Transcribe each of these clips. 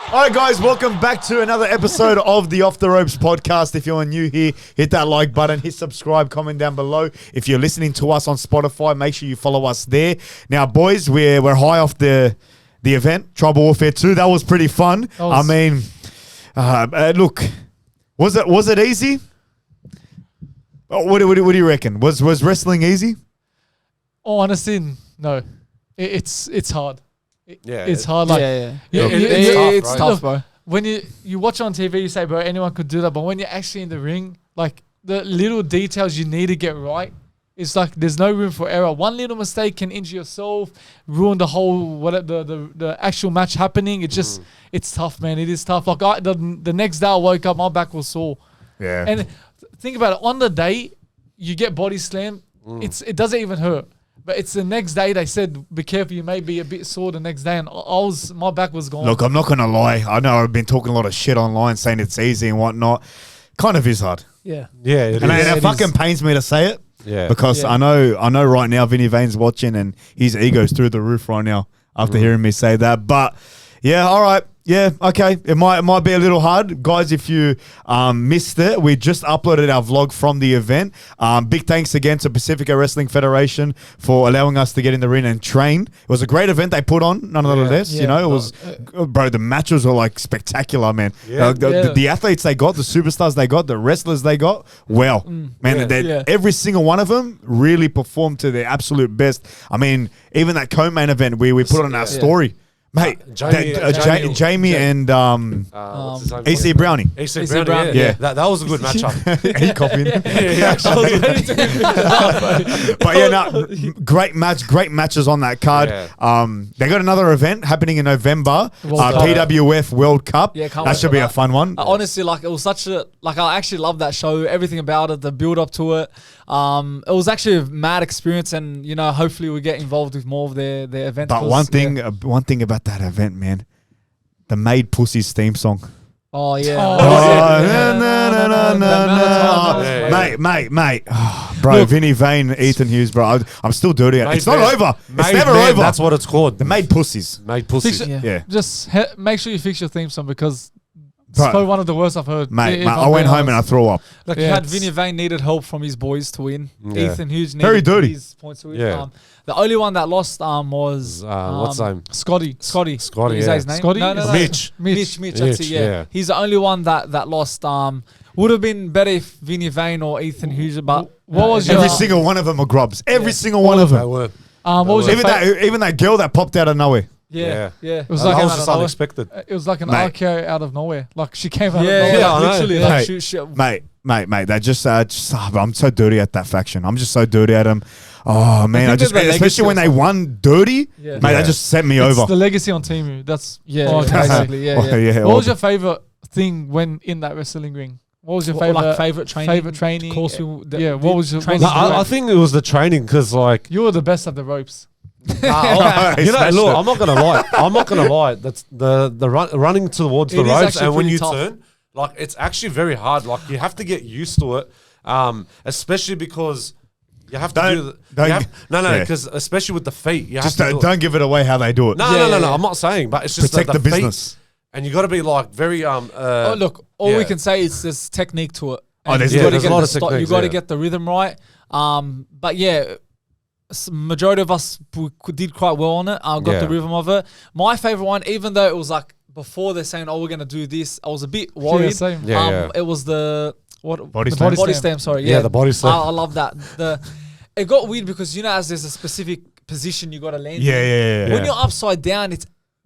All right, guys, welcome back to another episode of the Off the Ropes podcast. If you're new here, hit that like button, hit subscribe, comment down below. If you're listening to us on Spotify, make sure you follow us there. Now, boys, we're high off the event, Tribal Warfare 2. That was pretty fun. I mean, look, was it easy? What do you reckon? Was wrestling easy? Oh, honestly, no. It's hard. It's hard. It's tough, bro. When you watch on TV, you say, bro, anyone could do that. But when you're actually in the ring, like the little details you need to get right, it's like there's no room for error. One little mistake can injure yourself, ruin the whole the actual match happening. It's just it's tough, man. It is tough. Like the next day I woke up, my back was sore. Yeah. And think about it. On the day you get body slammed, it doesn't even hurt. But it's the next day they said, be careful, you may be a bit sore the next day. And my back was gone. Look, I'm not going to lie. I know I've been talking a lot of shit online saying it's easy and whatnot. Kind of is hard. Yeah. Yeah, it and is. it fucking pains me to say it. Yeah. Because I know right now Vinny Vane's watching and his ego's through the roof right now after hearing me say that. But yeah, all right. Yeah, okay. It might be a little hard. Guys, if you missed it, we just uploaded our vlog from the event. Big thanks again to Pacifica Wrestling Federation for allowing us to get in the ring and train. It was a great event they put on, none of the less. You know, it was, bro, the matches were like spectacular, man. Yeah. The athletes they got, the superstars they got, the wrestlers they got, every single one of them really performed to their absolute best. I mean, even that co-main event we put on our story. Mate, Jamie and AC Brownie. AC Brownie, yeah. That was a good matchup. He copied it. Great matches on that card. Yeah. They got another event happening in November, PWF World Cup. Yeah, that should be a fun one. Honestly, like it was I actually love that show, everything about it, the build up to it. It was actually a mad experience, and you know, hopefully we get involved with more of their events. But one thing about that event, man, the Made Pussies theme song. Oh yeah. Mate. Oh, bro, look, Vinny Vane, Ethan Hughes, bro. I'm still dirty. It's not over. It's never over. That's what it's called. The Made Pussies. Made Pussies. Just make sure you fix your theme song because it's probably one of the worst I've heard. Mate, I went home and I threw up. Like you had Vinny Vane needed help from his boys to win. Yeah. Ethan Hughes needed his points to win. Yeah. The only one that lost was what's his name? Scotty. Is that his name? Scotty? No. Mitch. That's it. Yeah. He's the only one that lost. Would have been better if Vinny Vane or Ethan Hughes. But what was every single one of them are grubs. Every single one of them. What was even that girl that popped out of nowhere. Yeah. It was like just unexpected. It was like an RKO out of nowhere. Like she came out of nowhere. Literally. Mate. That just I'm so dirty at that faction. I'm just so dirty at them. Oh man, especially when they won dirty, mate. That just set me over. It's the legacy on Timu. That's basically. What was your favorite thing when in that wrestling ring? What was your favorite training? Favorite training? Of course, what was your training? I think it was the training because like you were the best at the ropes. Look, I'm not gonna lie. That's the running towards the ropes, and when you turn, like it's actually very hard. Like you have to get used to it, especially because you have to because especially with the feet, you just have to don't give it away how they do it. No. I'm not saying, but it's just protect the business, feet, and you got to be like very look, all we can say is there's technique to it. There's a lot of technique. You got to get the rhythm right. But yeah. Majority of us did quite well on it. Got the rhythm of it. My favorite one, even though it was like before they're saying, "Oh, we're gonna do this," I was a bit worried. It was the body slam. Sorry, the body slam. I love that. It got weird because as there's a specific position you got to land. When you're upside down,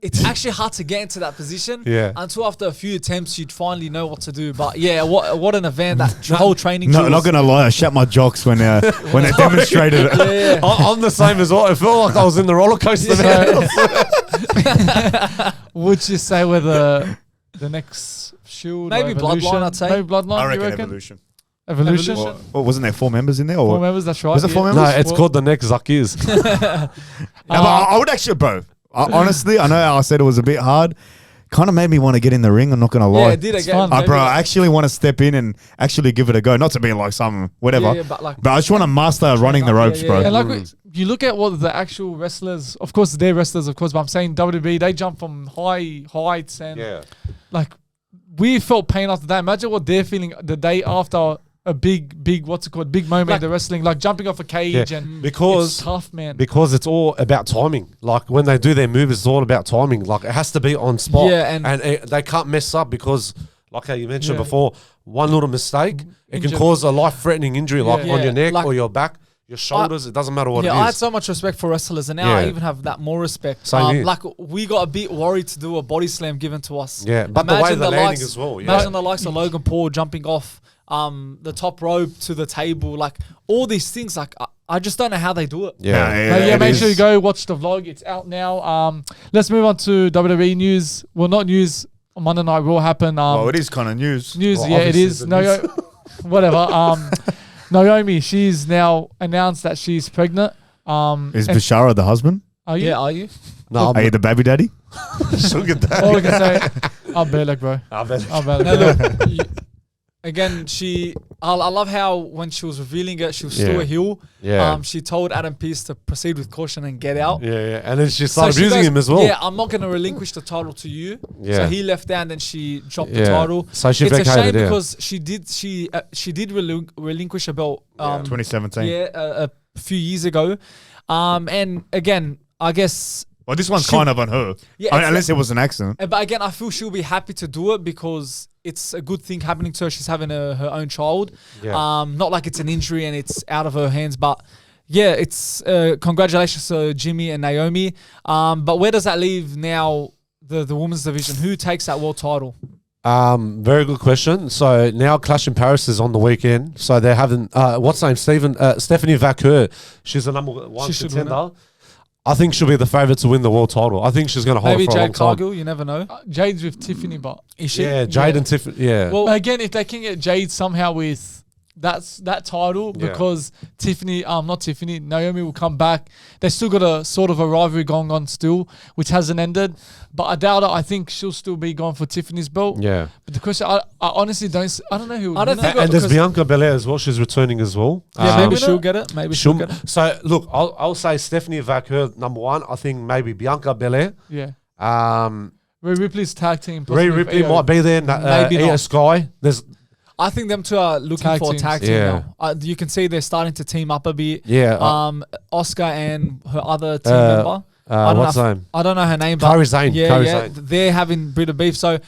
it's actually hard to get into that position until after a few attempts you'd finally know what to do. But what an event, that whole training. No, not gonna lie, I shat my jocks when they demonstrated it. I'm the same as well. I felt like I was in the roller coaster. Would you say we're the next Shield? Maybe Bloodline, I'd say. Maybe Bloodline. I reckon Evolution. Evolution. Well, wasn't there 4 members in there? Or 4 members, that's right. Was it 4 members? No, it's called the next Zakirs. But I would actually, bro. Honestly, I know I said it was a bit hard. kind of made me want to get in the ring. I'm not gonna lie. Yeah, it did again. Bro, I actually want to step in and actually give it a go. Not to be like something, whatever. Yeah, but I just want to master running the ropes, bro. And like you look at what the actual wrestlers, of course, they're wrestlers, of course, but I'm saying WWE, they jump from high heights and like we felt pain after that. Imagine what they're feeling the day after a big big moment in the wrestling, like jumping off a cage and because it's tough, man. Because it's all about timing. Like when they do their move, it's all about timing. Like it has to be on spot. Yeah, and they can't mess up because, like how you mentioned before, one little mistake it can cause a life-threatening injury, like on your neck or your back, your shoulders. It doesn't matter what it is. I had so much respect for wrestlers, and now I even have that more respect. Same here. Like we got a bit worried to do a body slam given to us. Yeah, but imagine the way they're landing as well. Imagine the likes of Logan Paul jumping off the top rope to the table, like all these things. Like I just don't know how they do it. Make sure you go watch the vlog. It's out now. Let's move on to WWE news. Well, not news. Monday Night Raw happened. It is kind of news. It is. No, whatever. Naomi, she's now announced that she's pregnant. Is Bashara the husband? Are you? Yeah, are you? No, are you the baby daddy? Sugar daddy. All I can say, I'll bet, bro. I'll bet. No, look, again, I love how when she was revealing it, she was still a heel. Yeah. She told Adam Pearce to proceed with caution and get out. Yeah. And then she started abusing him as well. Yeah, I'm not going to relinquish the title to you. Yeah. So he left down, then she dropped the title. So she it's vacated, a shame because she did relinquish a belt. 2017. Yeah, a few years ago. And again, I guess. Well, this one's kind of on her. Yeah, unless it was an accident. But again, I feel she'll be happy to do it because it's a good thing happening to her. She's having her own child. Yeah. Not like it's an injury and it's out of her hands, but yeah, it's congratulations to Jimmy and Naomi. But where does that leave now the women's division? Who takes that world title? Very good question. So now Clash in Paris is on the weekend. So they're having what's her name? Stephanie Vaquer. She's the number one contender. I think she'll be the favourite to win the world title. I think she's going to hold it for a long Jade time. Cargill, you never know. Jade's with Tiffany, but is she? Yeah, Jade and Tiffany. Yeah. Well, again, if they can get Jade somehow with that title, because Naomi will come back. They still got a sort of a rivalry going on still, which hasn't ended. But I doubt it. I think she'll still be going for Tiffany's belt. Yeah. But the question, I honestly don't. I don't know who. I don't think. And there's Bianca Belair as well. She's returning as well. Yeah, maybe she'll get it. Maybe she'll get it. So look, I'll say Stephanie Vaquer number one. I think maybe Bianca Belair. Yeah. Rhea Ripley's tag team. Ripley might be there. Maybe Io not. Sky. I think them two are looking for a tag team now. You can see they're starting to team up a bit. Yeah. Oscar and her other team member. What's her name? I don't know her name. But Kairi Sane. Yeah, they're having a bit of beef. So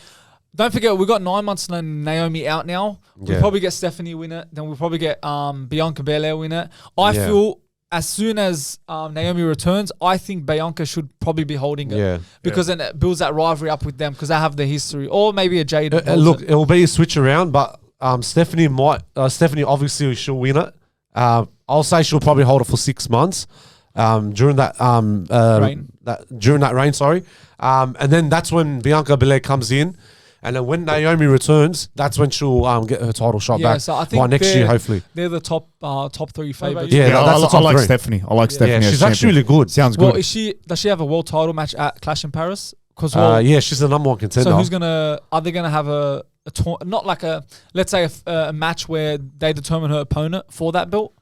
don't forget, we've got 9 months to Naomi out now. We'll probably get Stephanie win it. Then we'll probably get Bianca Belair win it. I feel as soon as Naomi returns, I think Bianca should probably be holding it. Yeah. Because then it builds that rivalry up with them because they have the history. Or maybe a Jade. Look, it'll be a switch around, but Stephanie obviously she'll win it. I'll say she'll probably hold it for 6 months during that reign. During that reign, sorry. And then that's when Bianca Belair comes in. And then when Naomi returns, that's when she'll get her title shot back so I think by next year, hopefully. They're the top 3 favorites. Yeah, that's the top I like three. Stephanie. I like Stephanie. Yeah, she's actually really good. Sounds Well, good. does she have a world title match at Clash in Paris? Because Yeah, she's the number one contender. So are they gonna have not like let's say a match where they determine her opponent for that belt?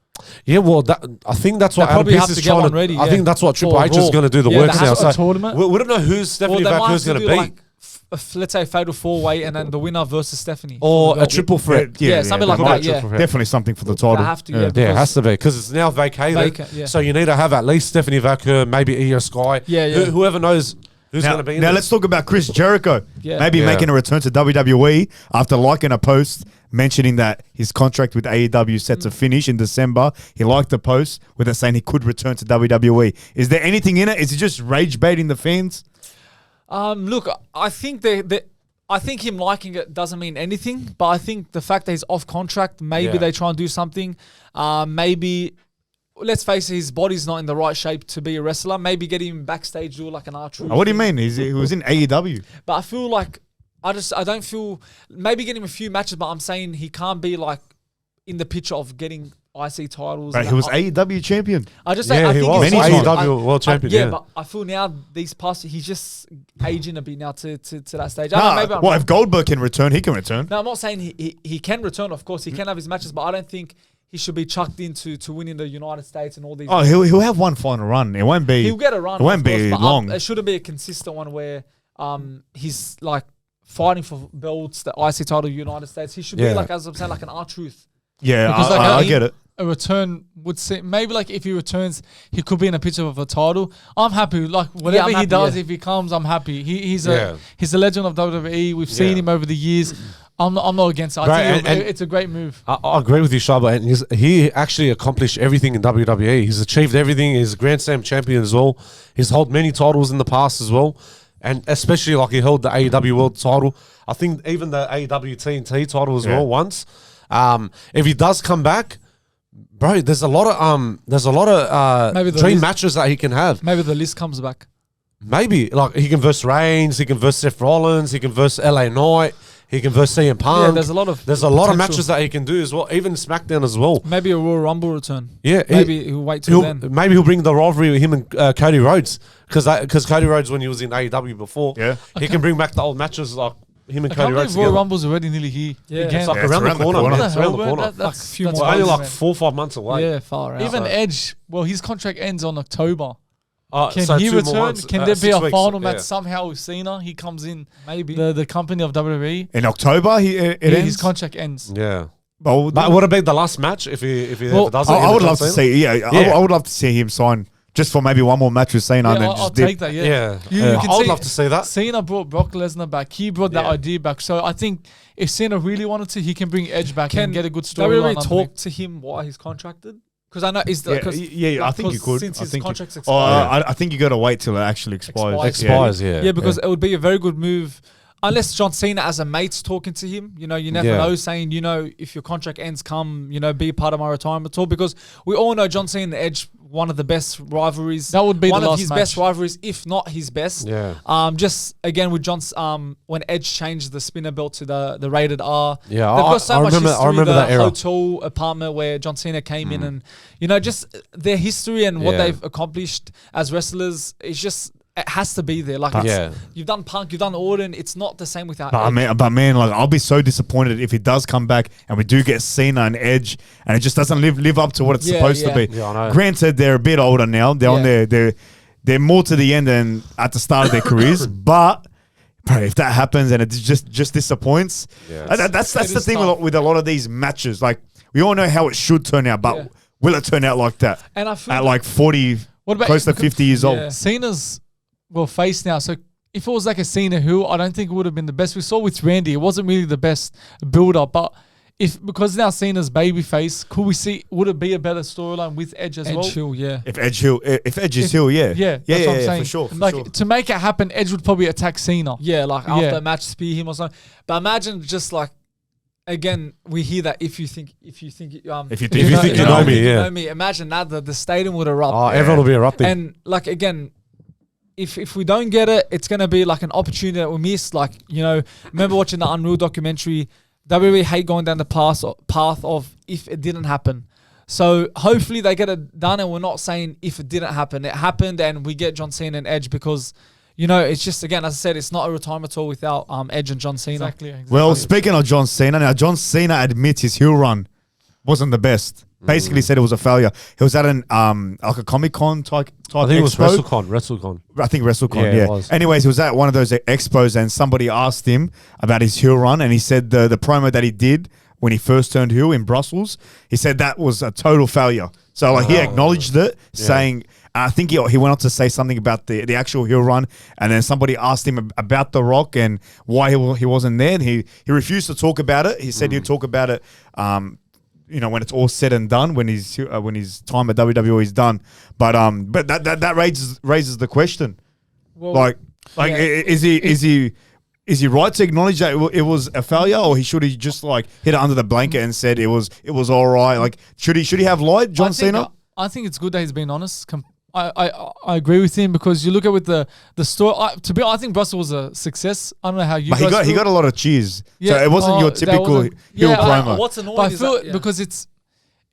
Yeah, well, I think that's what Adam Pearce is trying to. Ready, I think that's what Triple H is going to do the works now. So tournament. we don't know who Stephanie Vaquer is going to be. Like let's say a fatal 4-way and then the winner versus Stephanie. Or a triple threat. Yeah, something like that, yeah. Definitely something for the title. They have to, Yeah, it has to be because it's now vacated. So you need to have at least Stephanie Vaquer, maybe Io Sky. Yeah. Whoever knows who's going to be in Now there. let's talk about Chris Jericho. Yeah. Maybe making a return to WWE after liking a post mentioning that his contract with AEW is set to finish in December. He liked the post with it saying he could return to WWE. Is there anything in it? Is it just rage baiting the fans? Look, I think I think him liking it doesn't mean anything, but I think the fact that he's off contract, maybe they try and do something. Maybe, let's face it, his body's not in the right shape to be a wrestler. Maybe get him backstage, do like an R-Truth. What do you mean? He was in AEW. But I feel like, I don't feel, maybe get him a few matches, but I'm saying he can't be like in the picture of getting IC titles. Right, he was AEW champion. I just Yeah, I he think was. he's AEW world champion. Yeah, but I feel now these past he's just aging a bit now to that stage. Well, if Goldberg can return, he can return. No, I'm not saying he can return. Of course, he can have his matches, but I don't think he should be chucked into winning the United States and all these. Oh, he'll have one final run. It won't be. He'll get a run. It won't be long. It shouldn't be a consistent one where he's like fighting for belts, the IC title, United States. He should be like, as I'm saying, like an R-Truth. Yeah, Because I get it. A return would say maybe like if he returns, he could be in a picture of a title. I'm happy. Like whatever he does, if he comes, I'm happy. He's a legend of WWE. We've seen him over the years. I'm not against it. I think it's a great move. I agree with you, Shaba. And he actually accomplished everything in WWE. He's achieved everything. He's a Grand Slam champion as well. He's held many titles in the past as well. And especially like he held the AEW World title. I think even the AEW TNT title as well once. If he does come back, bro, there's a lot of dream matches that he can have. Maybe the list comes back. Maybe like he can verse Reigns, he can verse Seth Rollins, he can verse LA Knight, he can verse CM Punk. Yeah, there's a lot of matches that he can do as well, even SmackDown as well. Maybe a Royal Rumble return. Yeah, maybe he'll wait till then. Maybe he'll bring the rivalry with him and Cody Rhodes because Cody Rhodes when he was in AEW before, he can bring back the old matches like him and Cody Rhodes. Royal Rumble's already nearly here. Yeah, again. It's like around the corner. It's around the corner. That's a few It's more only months, like 4 or 5 months away. Yeah, far out. Even Edge, well, his contract ends on October. Can so he 2 more return? months, Can there be 6 a weeks, final match somehow with Cena? He comes in, maybe the company of WWE. In October, his contract ends. Yeah. But would it be the last match if he ever does it? I would love to see. I would love to see him sign just for maybe one more match with Cena. And then I'll take that. Yeah, I would love to see that. Cena brought Brock Lesnar back. He brought that idea back. So I think if Cena really wanted to, he can bring Edge back and get a good story. Can we talk to him why he's contracted? Because I know is I think you could. Since his contract's expired. I think you got to wait till it actually expires. Yeah, because it would be a very good move. Unless John Cena as a mate's talking to him, you never know, saying, if your contract ends, come, be part of my retirement tour. Because we all know John Cena and Edge, one of the best rivalries. That would be one the of last his match. best rivalries, if not his best. Yeah. Just again with John's when Edge changed the spinner belt to the rated R. Yeah, they've got so much history. I remember that era. Hotel apartment where John Cena came in, and just their history and what they've accomplished as wrestlers. It's just. It has to be there. Like you've done Punk, you've done Orton. It's not the same without Edge. But man, like I'll be so disappointed if he does come back and we do get Cena and Edge, and it just doesn't live up to what it's supposed to be. Yeah, I know. Granted, they're a bit older now. They're on they're more to the end than at the start of their careers. But bro, if that happens and it just disappoints, that's the thing with a lot of these matches. Like we all know how it should turn out, but will it turn out like that? And I feel at like 40, close to 50 years old. Cena's face now. So if it was like a Cena heel, I don't think it would have been the best. We saw with Randy, it wasn't really the best build up. But because now Cena's baby face, could we see? Would it be a better storyline with Edge as well? Heel, If Edge is heel, yeah, that's what I'm saying. for sure. To make it happen, Edge would probably attack Cena. Yeah, like after a match, spear him or something. But imagine just like. Again, we hear that if you think you know me, imagine that the stadium would erupt. Oh, everyone will be erupting. And like again, if we don't get it, it's gonna be like an opportunity that we miss. Like remember watching the Unreal documentary. WWE hate going down the path of if it didn't happen. So hopefully they get it done, and we're not saying if it didn't happen, it happened, and we get John Cena and Edge because. It's just, again, as I said, it's not a retirement tour without Edge and John Cena. Exactly. Well, speaking of John Cena, now John Cena admits his heel run wasn't the best. Basically said it was a failure. He was at an like a Comic-Con type I think expo. it was WrestleCon. I think WrestleCon, yeah. It was. Anyways, he was at one of those expos and somebody asked him about his heel run, and he said the promo that he did when he first turned heel in Brussels, he said that was a total failure. So he acknowledged it, saying... I think he went on to say something about the actual heel run, and then somebody asked him about The Rock and why he wasn't there, and he refused to talk about it. He said he'd talk about it, when it's all said and done, when his time at WWE is done. But that raises the question, well, is he right to acknowledge that it was a failure, or should he just hit it under the blanket and said it was all right? Like should he have lied, John Cena? I think it's good that he's been honest. I agree with him because you look at with the story. I think Brussels was a success. I don't know how you. But he got a lot of cheers. Yeah, so it wasn't your typical heel promo. What's annoying is because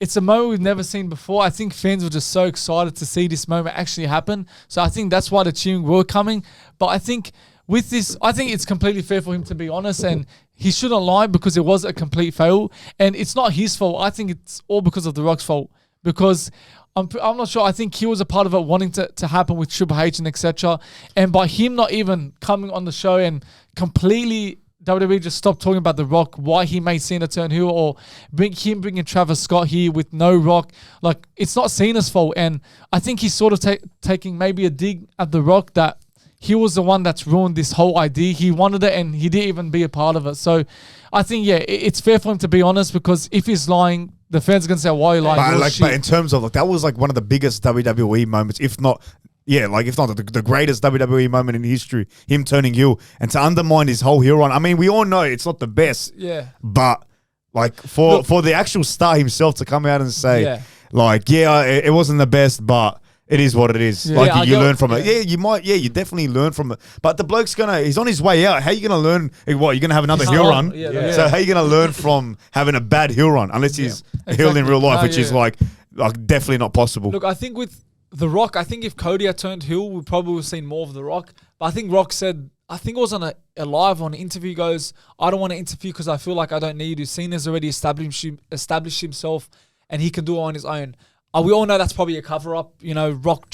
it's a moment we've never seen before. I think fans were just so excited to see this moment actually happen. So I think that's why the cheering were coming. But I think with this, I think it's completely fair for him to be honest, and he shouldn't lie because it was a complete fail. And it's not his fault. I think it's all because of The Rock's fault. Because I'm not sure. I think he was a part of it wanting to happen with Triple H and etc. And by him not even coming on the show and completely WWE just stopped talking about The Rock, why he made Cena turn heel, or bringing Travis Scott here with no Rock. Like, it's not Cena's fault. And I think he's sort of taking maybe a dig at The Rock that he was the one that's ruined this whole idea. He wanted it and he didn't even be a part of it. So I think, yeah, it's fair for him to be honest, because if he's lying, the fans are going to say, why are you lying? But in terms of, like, that was like one of the biggest WWE moments, if not the greatest WWE moment in history, him turning heel and to undermine his whole heel run. I mean, we all know it's not the best. Yeah. But like for the actual star himself to come out and say, it wasn't the best, but it is what it is. Yeah. Like, you learn from it. Yeah, you might. Yeah, you definitely learn from it. But the bloke's he's on his way out. How you gonna learn? What, you're gonna have another heel run? Yeah. So how you gonna learn from having a bad heel run? Unless he's healed in real life, which is like definitely not possible. Look, I think with The Rock, I think if Cody had turned heel, we probably would have seen more of The Rock. But I think Rock said, I think it was on a live on an interview, goes, I don't want to interview because I feel like I don't need to. Cena's already established himself and he can do it on his own. We all know that's probably a cover-up. You know, Rock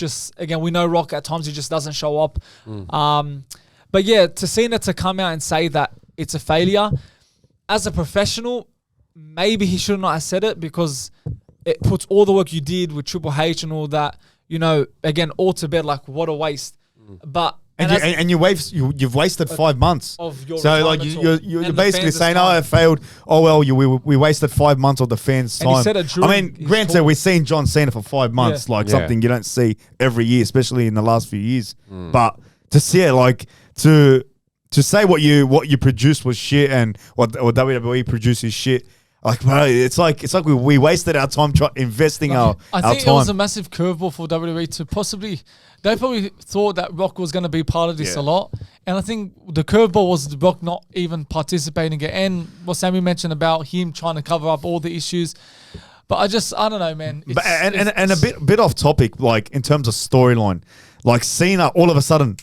we know Rock at times he just doesn't show up. But yeah, to Cena to come out and say that it's a failure, as a professional, maybe he should not have said it because it puts all the work you did with Triple H and all that, you know, again, all to bed, like, what a waste. But you've wasted 5 months of your so like you're basically saying, I failed. Oh well, we wasted 5 months of the fans' time. And he said it during I mean, granted, we've seen John Cena for 5 months, something you don't see every year, especially in the last few years. But to see it, like, to say what you produced was shit and what WWE produced is shit. Like, bro, it's like we wasted our time investing our time. I think it was a massive curveball for WWE to possibly. They probably thought that Rock was going to be part of this a lot, and I think the curveball was Rock not even participating in it, and what Sammy mentioned about him trying to cover up all the issues. But I don't know, man. And a bit off topic, like in terms of storyline, like Cena all of a sudden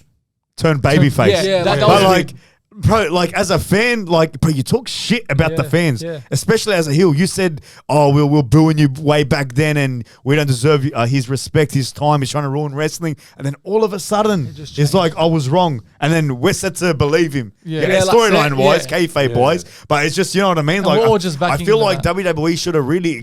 turned babyface. Yeah, that but was like. Bro, like, as a fan, like, bro, you talk shit about the fans, especially as a heel. You said, "Oh, we're booing you way back then, and we don't deserve his respect, his time. He's trying to ruin wrestling." And then all of a sudden, it's like, "I was wrong," and then we're set to believe him. Storyline wise, kayfabe wise, but it's just, you know what I mean. Like, I feel like WWE should have really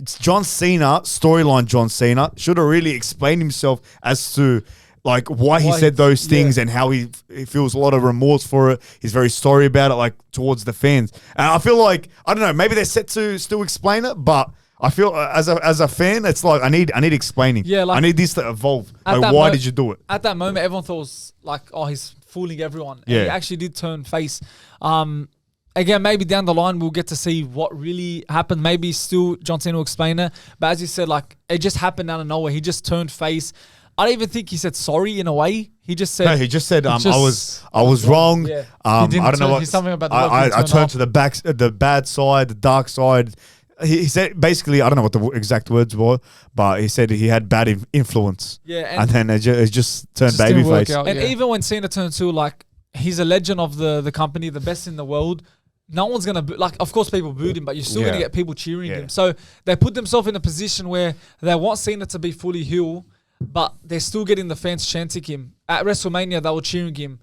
John Cena storyline. John Cena should have really explained himself as to, like, why he said those things and how he feels a lot of remorse for it. He's very sorry about it, like, towards the fans. And I feel like, I don't know, maybe they're set to still explain it, but I feel as a fan, it's like I need explaining. Yeah, like, I need this to evolve. Like, why did you do it? At that moment, everyone thought it was like, oh, he's fooling everyone. And he actually did turn face. Again, maybe down the line we'll get to see what really happened. Maybe still John Cena will explain it. But as you said, like, it just happened out of nowhere. He just turned face. I don't even think he said sorry in a way. He just said, I was wrong. Yeah. I don't know what. He's something about the I turned to the bad side, the dark side. He said, basically, I don't know what the exact words were, but he said he had bad influence. Yeah, and then it just turned babyface. And even when Cena turned to, like, he's a legend of the company, the best in the world. No one's going to, like, of course people booed him, but you're still going to get people cheering him. So they put themselves in a position where they want Cena to be fully heel, but they're still getting the fans chanting him. At WrestleMania, they were cheering him.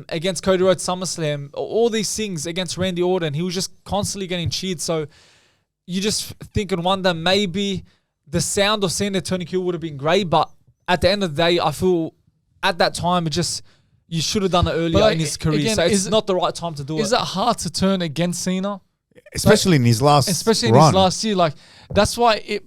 Against Cody Rhodes, SummerSlam, all these things against Randy Orton, he was just constantly getting cheered. So you just think and wonder, maybe the sound of Cena turning heel would have been great, but at the end of the day, I feel at that time, you should have done it earlier in his career. Again, so it's not the right time to do it. Is it hard to turn against Cena? Especially in his last in his last year. Like, that's why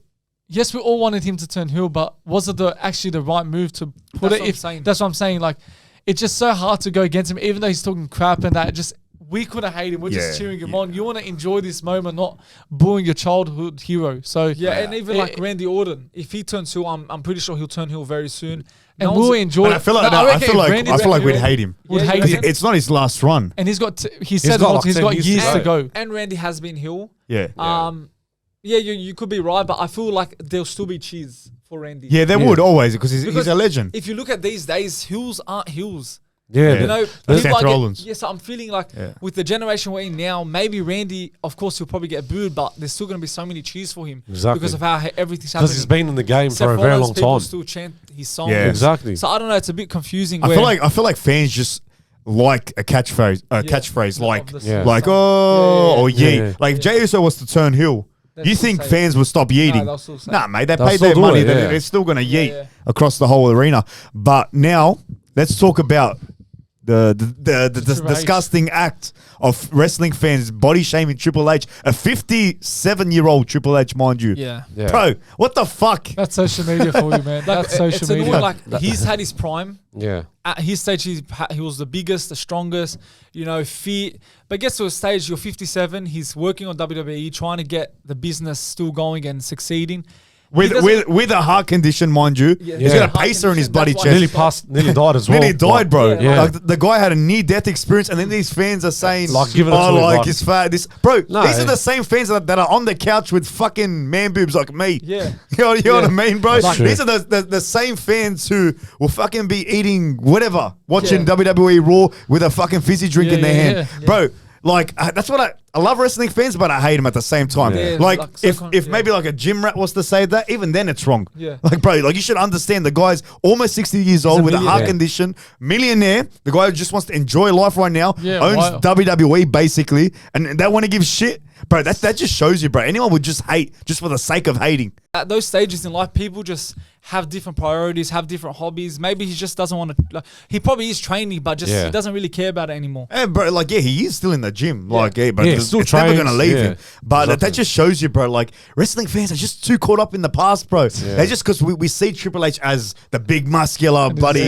yes, we all wanted him to turn heel, but was it actually the right move to put it? That's what I'm saying. Like, it's just so hard to go against him, even though he's talking crap and that. We could have hated him. We're just cheering him on. You want to enjoy this moment, not booing your childhood hero. So and even like Randy Orton, if he turns heel, I'm pretty sure he'll turn heel very soon. And we'll enjoy it. I feel like we'd hate him. It's not his last run. And he's got years to go. And Randy has been heel. Yeah. Yeah, you could be right, but I feel like there'll still be cheers for Randy. Yeah, they would always because he's a legend. If you look at these days, heels aren't heels. Yeah. You know, Seth Rollins. Yes, I'm feeling like with the generation we're in now, maybe Randy, of course, he'll probably get booed, but there's still going to be so many cheers for him because of how everything's happening. Because he's been in the game Seth for a very Rollins, long people time. still chant his song. Yeah. Exactly. So I don't know. It's a bit confusing. I feel like fans just like a catchphrase, like or yeet. Like if Jey Uso was to turn heel, you think fans would stop yeeting? Nah, mate, they paid their money. They're still going to yeet across the whole arena. But now let's talk about the disgusting act of wrestling fans body shaming Triple H, a 57-year-old Triple H, mind you. Yeah. Bro, what the fuck? That's social media for you, man. That's social media. Annoying, like he's had his prime. Yeah. At his stage, he was the biggest, the strongest, fit. But gets to a stage, you're 57. He's working on WWE, trying to get the business still going and succeeding. With a heart condition, mind you. He's got a pacer in his bloody chest. Nearly died as well. Nearly died, bro. Yeah. Like the guy had a near-death experience, and then these fans are saying, like, give it to him, like he's fat. Bro, No, these are the same fans that are on the couch with fucking man boobs like me. Yeah. You know what I mean, bro? That's These are the same fans who will fucking be eating whatever, watching WWE Raw with a fucking fizzy drink in their hand. Bro, like, that's what I love wrestling fans, but I hate them at the same time. Yeah. Like, so if maybe like a gym rat was to say that, even then it's wrong. Yeah. Like, bro, like you should understand the guy's almost 60 years old with a heart condition, millionaire. The guy who just wants to enjoy life right now, owns WWE basically, and they want to give shit. Bro, that just shows you, bro. Anyone would just hate just for the sake of hating. At those stages in life, people just have different priorities, have different hobbies. Maybe he just doesn't want to. Like, he probably is training, but just he doesn't really care about it anymore. And bro, like he is still in the gym, but still it's never gonna leave him. But Exactly. that just shows you, bro. Like wrestling fans are just too caught up in the past, bro. They're just because we see Triple H as the big muscular bro. Like,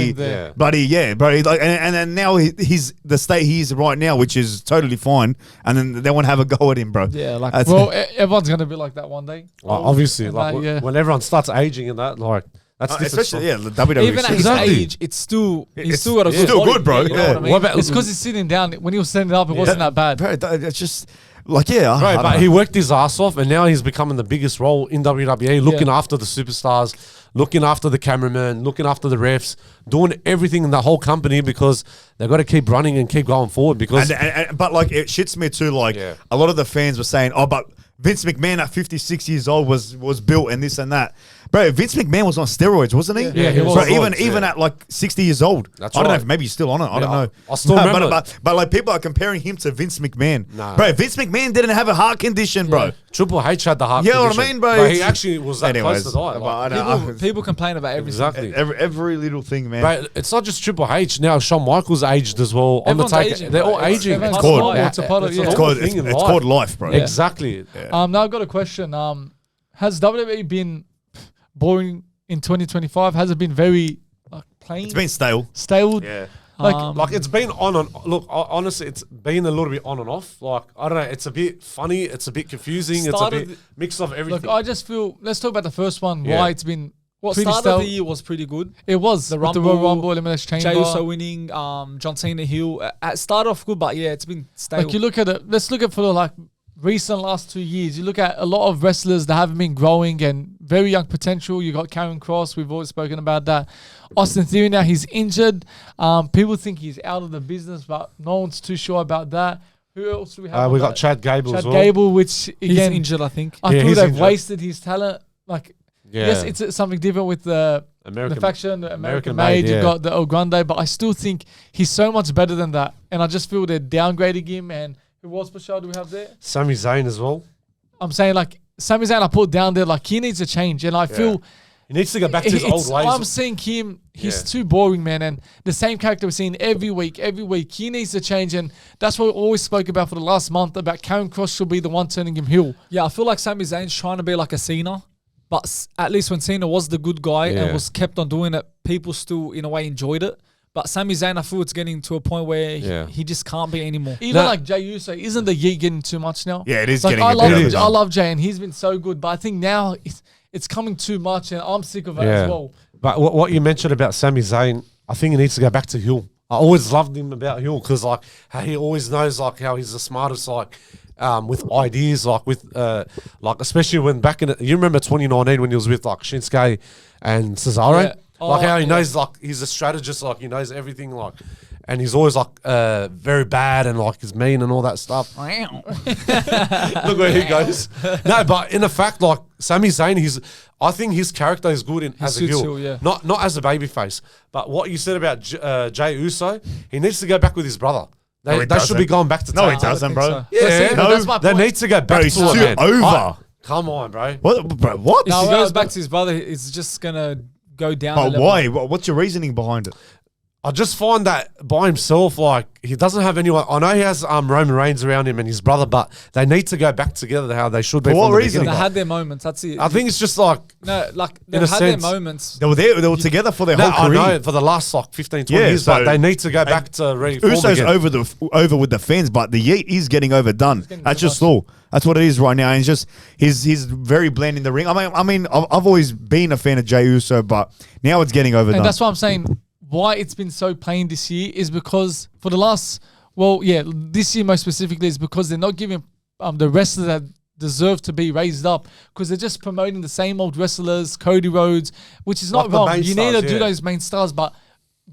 and then now he's the state he is right now, which is totally fine. And then they want to have a go at him, bro. Yeah, like everyone's gonna be like that one day. Obviously, like when everyone starts aging and that, like that's especially the WWE. Even at his age, he's still got a good still body, good, bro. You know what I mean? What about, it's because he's sitting down. When he was standing up, it wasn't that bad. Bro, it's just like I don't but know. he worked his ass off, and now he's becoming the biggest role in WWE, looking after the superstars, looking after the cameraman, looking after the refs, doing everything in the whole company because they've got to keep running and keep going forward. Because but like it shits me too. Like a lot of the fans were saying, "Oh, but Vince McMahon at 56 years old was built and this and that." Bro, Vince McMahon was on steroids, wasn't he? Yeah, he was. Bro, even at like 60 years old. That's I don't know right. if maybe he's still on it. I don't know. I still remember. But like people are comparing him to Vince McMahon. Nah. Bro, Vince McMahon didn't have a heart condition, bro. Triple H had the heart You know condition. what I mean, bro? But he actually was that Anyways, close to die. but Like, I know. people complain about everything. exactly. Every little thing, man. But it's not just Triple H. Now Shawn Michaels aged as well. Everyone's Undertaker, aging, they're bro. all aging. Everyone's It's called- smart. It's a part of it's yeah. It's called life, bro. Exactly. Now I've got a question. Has WWE been boring in 2025? Has it been very plain? It's been stale. Stale. Yeah. Like it's been on and look. Honestly, it's been a little bit on and off. Like I don't know. It's a bit funny. It's a bit confusing. It's a bit mix of everything. Look, I just feel. Let's talk about the first one. Yeah. Why it's been. Well, pretty start stale. of the year was pretty good. It was The with the Rumble, Royal Rumble Elimination Jey Chamber. Uso winning, John Cena heel. It started off good, but it's been stale. Like you look at it. Let's look at for the recent last 2 years. You look at a lot of wrestlers that haven't been growing and very young potential. You got Karrion Kross. We've always spoken about that. Austin Theory now he's injured. People think he's out of the business, but no one's too sure about that. Who else do we have? we got Chad Gable as Chad well. Gable, which he's again injured, I think. I feel he's they've injured. wasted his talent. Like Yeah. yes, it's something different with the faction, the American Made. You've got the El Grande, but I still think he's so much better than that. And I just feel they're downgrading him. And who else, Bashar, do we have there? Sami Zayn as well. I'm saying Sami Zayn I put down there, he needs a change. And I feel He needs to go back to his old ways. I'm seeing him, he's too boring, man. And the same character we're seeing every week. He needs to change. And that's what we always spoke about for the last month, about Karrion Kross should be the one turning him heel. Yeah, I feel like Sami Zayn's trying to be like a Cena. But at least when Cena was the good guy and was kept on doing it, people still, in a way, enjoyed it. But Sami Zayn, I feel it's getting to a point where he just can't be anymore. Even Jey Uso, isn't the yeet getting too much now? Yeah, it is Like, getting I a bit love, overdone. I love Jey, and he's been so good. But I think now it's coming too much, and I'm sick of it as well. But what you mentioned about Sami Zayn, I think he needs to go back to heel. I always loved him about heel because how he always knows how he's the smartest with ideas, like especially when back in you remember 2019 when he was with like Shinsuke and Cesaro, Yeah. how he knows, like he's a strategist, like he knows everything, like, and he's always like very bad and like he's mean and all that stuff. Look where he goes. No, but in fact, like Sami Zayn, I think his character is good as a heel, yeah. not as a babyface. But what you said about Jey Uso, he needs to go back with his brother. They should be going back to No, he tag. doesn't, bro. So. Yeah, See, that's my they point. need to go back He's to it, too man. over. Come on, bro. What, bro? What? If he No, goes back to his brother, it's just gonna go down. But a level. why? What's your reasoning behind it? I just find that by himself, like he doesn't have anyone. I know he has Roman Reigns around him and his brother, but they need to go back together how they should be. For what from the reason? beginning. They had their moments. That's it. I think it's just like no, like in they've a had their sense. moments. They were there. They were together for their no, whole I career. know for the last like 15, 20 Yeah, years, so- but they need to go back to reform Uso's again. over with the fans, but the Yeet is getting overdone. That's just all. That's what it is right now. And it's just he's very bland in the ring. I mean, I've always been a fan of Jey Uso, but now it's getting overdone. And that's why I'm saying why it's been so plain this year is because for the last, this year most specifically is because they're not giving the wrestlers that deserve to be raised up because they're just promoting the same old wrestlers, Cody Rhodes, which is Like not the wrong. main You need stars, to do yeah. those main stars, but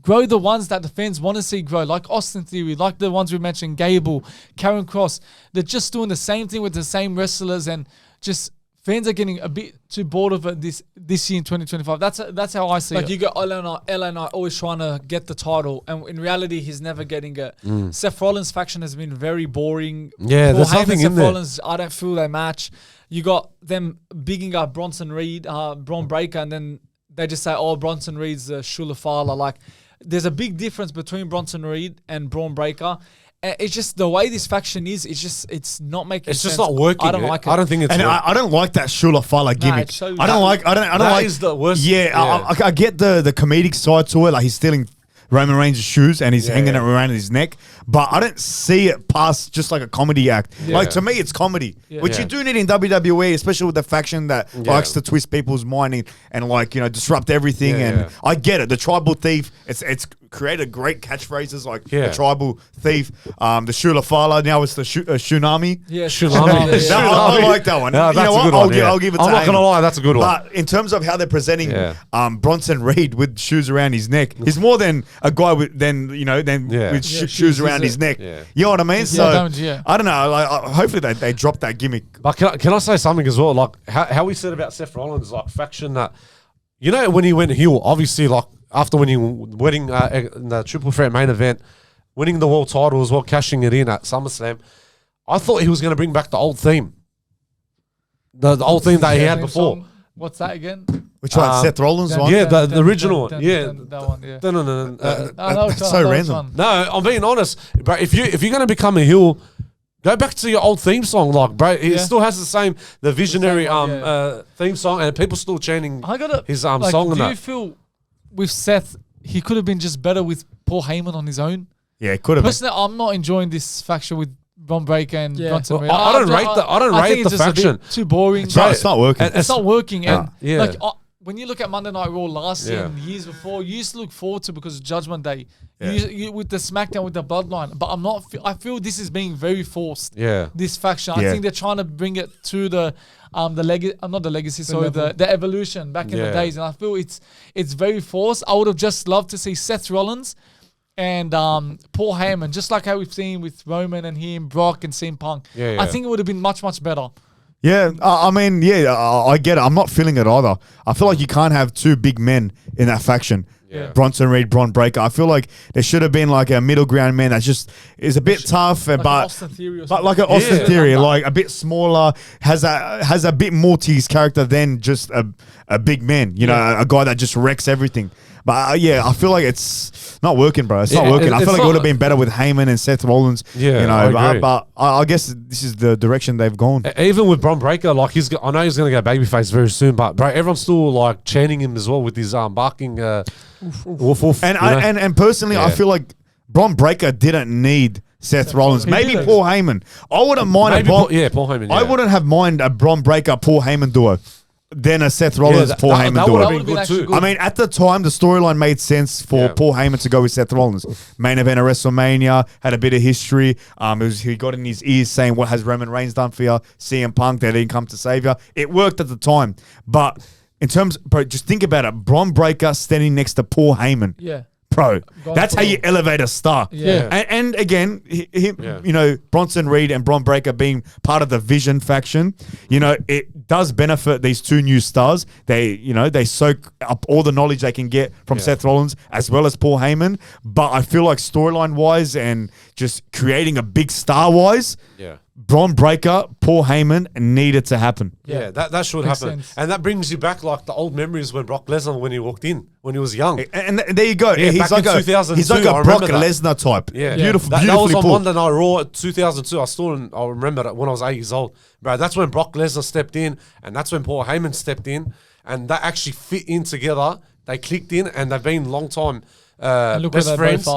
grow the ones that the fans want to see grow, like Austin Theory, like the ones we mentioned, Gable, Karen Cross. They're just doing the same thing with the same wrestlers and just fans are getting a bit too bored of it this year in 2025. That's how I see Like it. you got LA Knight always trying to get the title, and in reality, he's never getting it. Seth Rollins' faction has been very boring. Yeah, Paul there's Heyman, nothing in Seth there. Rollins, I don't feel they match. You got them bigging up Bronson Reed, Braun Breaker, and then they just say, "Oh, Bronson Reed's a Shulafala." Like, there's a big difference between Bronson Reed and Braun Breaker. And it's just the way this faction is. It's not making. It's sense. just not working. I don't like it. I don't think it's. and working. I don't like that Shula Fala gimmick. it's so- I don't like. I don't That like. is the worst. Yeah, I get the comedic side to it. Like he's stealing Roman Reigns' shoes and he's hanging it around his neck. But I don't see it past just like a comedy act. Like to me, it's comedy, which you do need in WWE, especially with the faction that likes to twist people's mind and like disrupt everything. And I get it. The tribal thief. It's created great catchphrases like the tribal thief, the Shula Fala. Now it's the Shunami. Yeah, Shunami. No, I like that one. No, You that's know a what? good one. I'll give it to I'm not gonna Heyman. lie, that's a good one. But in terms of how they're presenting Bronson Reed with shoes around his neck, he's more than a guy with with shoes around his neck. Yeah. You know what I mean? So yeah. I don't know. Like, hopefully they drop that gimmick. But can I say something as well? Like how we said about Seth Rollins, like faction that, when he went heel, obviously like after winning in the Triple Threat main event, winning the world title as well, cashing it in at SummerSlam, I thought he was going to bring back the old theme, the old theme that he had before. Song. What's that again? Which one? Seth Rollins one? Yeah, the original one. Yeah, that one. Yeah. no. That's so random. No, I'm being honest, bro. If you're going to become a heel, go back to your old theme song, like, bro. It still has the visionary theme song, and people still chanting his song. Do you feel with Seth he could have been just better with Paul Heyman on his own? Yeah, it could have been. Personally, I'm not enjoying this faction with Braun Breaker and Bronson Reed. I don't rate the it's just a faction. bit too boring. It's not working. It's not working. And Yeah. like when you look at Monday Night Raw last year and years before, you used to look forward to because of Judgment Day. You with the SmackDown with the Bloodline, but I'm not. I feel this is being very forced. Yeah. This faction. I think they're trying to bring it to the legacy, not the legacy. Sorry, the evolution back in the days, and I feel it's very forced. I would have just loved to see Seth Rollins and Paul Heyman, just like how we've seen with Roman and him, Brock and CM Punk. I think it would have been much better. Yeah, I mean, I get it. I'm not feeling it either. I feel like you can't have two big men in that faction. Yeah. Bronson Reed, Braun Breaker. I feel like there should have been like a middle ground man that just is a bit tough, Like but Austin Theory or but something. like an Austin Theory, like a bit smaller, has a bit more to his character than just a big man. A guy that just wrecks everything. But I feel like it's not working, bro. It's not working. I feel like it would have been better with Heyman and Seth Rollins. I agree. But I guess this is the direction they've gone. Even with Braun Breaker, like I know he's going to go babyface very soon, but bro, everyone's still like chanting him as well with his barking, woof woof. And personally, I feel like Braun Breaker didn't need Seth Rollins. Maybe didn't. Paul Heyman. I wouldn't mind Paul Heyman. I wouldn't have mind a Braun Breaker Paul Heyman duo. than a Seth Rollins, Paul Heyman that do would it. have been good too. I mean, at the time, the storyline made sense for Paul Heyman to go with Seth Rollins. Main event of WrestleMania, had a bit of history. He got in his ears saying, what has Roman Reigns done for you? CM Punk, they didn't come to save you. It worked at the time. But in terms, bro, just think about it. Braun Breaker standing next to Paul Heyman. Yeah. Bro, that's how you elevate a star. Yeah. And again, you know, Bronson Reed and Braun Breaker being part of the Vision faction, you know, it does benefit these two new stars. They soak up all the knowledge they can get from Seth Rollins as well as Paul Heyman. But I feel like storyline wise and just creating a big star wise, Braun Breaker, Paul Heyman needed to happen. Yeah, that should Makes happen. sense. And that brings you back like the old memories when Brock Lesnar, when he walked in, when he was young. And there you go. Yeah, he's back like in a 2002, he's like a I Brock remember that. Lesnar type. Yeah. Beautiful, That beautifully was on put. Monday Night Raw 2002. I remember that when I was 8 years old. Bro, that's when Brock Lesnar stepped in, and that's when Paul Heyman stepped in, and that actually fit in together. They clicked in, and they've been long time best friends.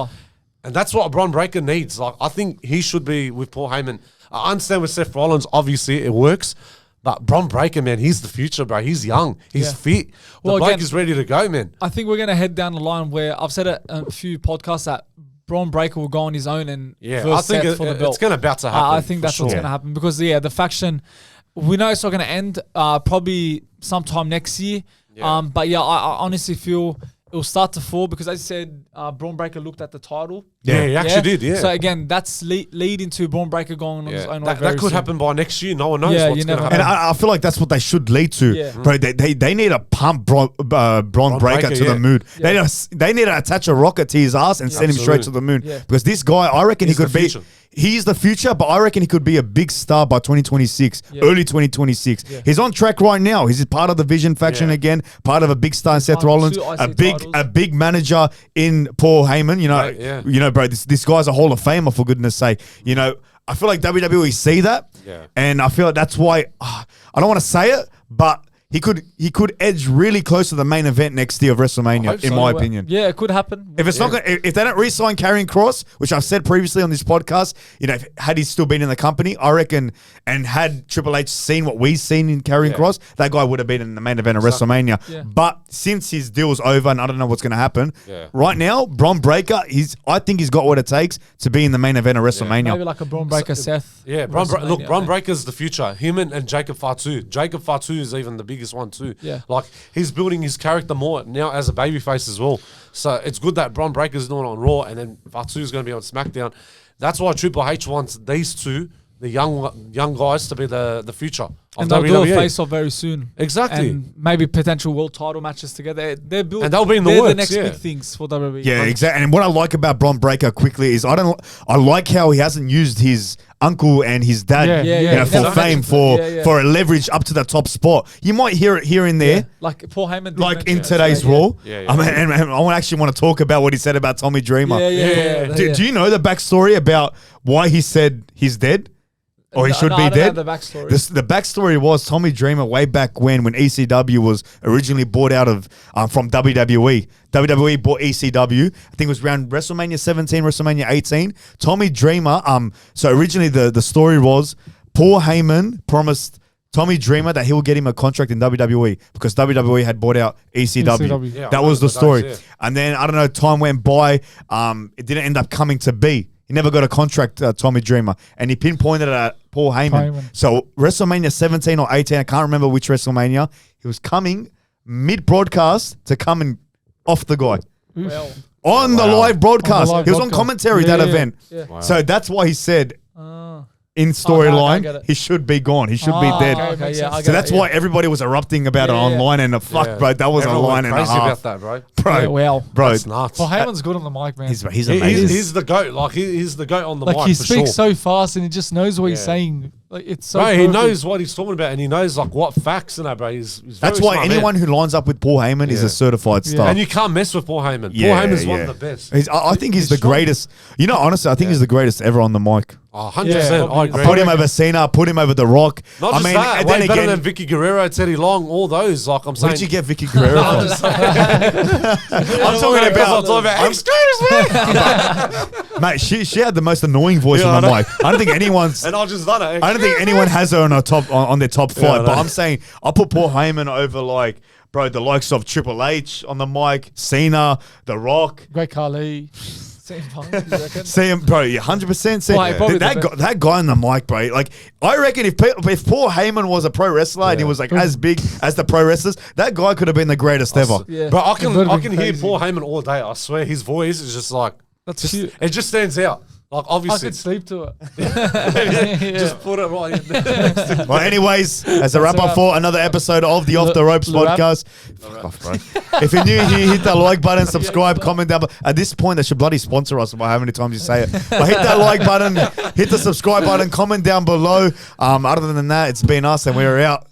And that's what Braun Breaker needs. Like, I think he should be with Paul Heyman. I understand with Seth Rollins, obviously it works, but Braun Breaker, man, he's the future, bro. He's young, he's fit. The bloke is ready to go, man. I think we're going to head down the line where I've said it a few podcasts that Braun Breaker will go on his own and I think Seth for the belt. it's going to about to happen. I think that's what's going to happen because the faction, we know it's not going to end probably sometime next year. Yeah. But I honestly feel it will start to fall because as I said, Braun Breaker looked at the title. Yeah, he actually did, yeah. So again, that's leading to Braun Breaker going on his own. That could happen by next year. No one knows what's going to happen. And I feel like that's what they should lead to. Yeah. Bro, they need to pump Braun Breaker to the moon. Yeah. They need to attach a rocket to his ass and send him straight to the moon. Yeah. Because this guy, I reckon he could be... He's the future, but I reckon he could be a big star by 2026, early 2026. Yeah. He's on track right now. He's part of the Vision faction again, part of a big star in Seth Rollins, a big manager in Paul Heyman. You know, bro, this guy's a Hall of Famer, for goodness sake. You know, I feel like WWE see that, and I feel like that's why I don't want to say it, but he could edge really close to the main event next year of WrestleMania, in my opinion. Yeah, it could happen. If it's not gonna, if they don't re-sign Karrion Kross, which I've said previously on this podcast, you know, had he still been in the company, I reckon, and had Triple H seen what we've seen in Karrion Kross, that guy would have been in the main event of WrestleMania. Yeah. But since his deal's over and I don't know what's going to happen, right now, Braun Breaker, I think he's got what it takes to be in the main event of WrestleMania. Maybe like a Braun Breaker, Seth. Yeah, Braun Breaker's the future. Him and Jacob Fatu. Jacob Fatu is even the biggest one too. Yeah. Like, he's building his character more now as a babyface as well. So it's good that Braun Breaker's doing it on Raw and then Fatu's going to be on SmackDown. That's why Triple H wants these two, the young guys, to be the future of and they'll WWE. do a face-off very soon. Exactly. And maybe potential world title matches together. They're building. And they'll be in the works, works, the next big things for WWE. Yeah, exactly. And what I like about Braun Breaker quickly is I like how he hasn't used his uncle and his dad for fame, for a leverage up to the top spot. You might hear it here and there. Yeah. Like Paul Heyman. Like in today's Raw. I mean, and I actually want to talk about what he said about Tommy Dreamer. Do you know the backstory about why he said he's dead? Or he should be dead. The backstory. The backstory was Tommy Dreamer way back when ECW was originally bought out of from WWE. WWE bought ECW. I think it was around WrestleMania 17, WrestleMania 18. Tommy Dreamer. So originally the story was Paul Heyman promised Tommy Dreamer that he will get him a contract in WWE because WWE had bought out ECW. Yeah, that was the story. Days, And then I don't know. Time went by. It didn't end up coming to be. He never got a contract, Tommy Dreamer, and he pinpointed it at Paul Heyman. So WrestleMania 17 or 18, I can't remember which WrestleMania, he was coming mid-broadcast to come and off the guy. Well, on the live broadcast. He was on commentary that event. Yeah. Wow. So that's why he said in storyline, he should be gone. He should be dead. Okay, so that's why everybody was erupting about it online and bro, that was Everyone a line and a crazy half. about that, bro. Bro, that's nuts. Well, Heyman's good on the mic, man. He's amazing. He's the GOAT. Like, he's the GOAT on the mic, he for speaks sure. so fast and he just knows what he's saying. Like, it's so Bro, he perfect. knows what he's talking about and he knows like what facts and that, bro. He's That's very why smart anyone man. who lines up with Paul Heyman is a certified star. And you can't mess with Paul Heyman. Paul Heyman's one of the best. I think he's the greatest. You know, honestly, I think he's the greatest ever on the mic. 100%. I agree. I put him over Cena, put him over The Rock. Not just that, way better than Vicky Guerrero, Teddy Long, all those. Like, I'm saying. Where did you get Vicky Guerrero from? I'm talking about. Excuse me. Mate, she had the most annoying voice on the mic. I don't think anyone's. And I just done it. I don't think anyone has her on on their top 5. I But know. I'm saying I put Paul Heyman over like, bro, the likes of Triple H on the mic, Cena, The Rock. Great Khali. Same Punk, you reckon? See him, bro. 100%. Well, probably That guy on the mic, bro. Like, I reckon if Paul Heyman was a pro wrestler and he was like as big as the pro wrestlers, that guy could have been the greatest ever. Yeah. But I It would've can been hear crazy. Paul Heyman all day. I swear, his voice is just like That's cute. it just stands out. Like I obviously, could sleep to it. just put it right in there. Well, anyways, as a wrap up for another episode of the Off the Ropes wrap. podcast. Fuck off, bro. If you're new here, hit that like button, subscribe, comment down below. At this point, they should bloody sponsor us by how many times you say it. But hit that like button, hit the subscribe button, comment down below. Other than that, it's been us and we're out.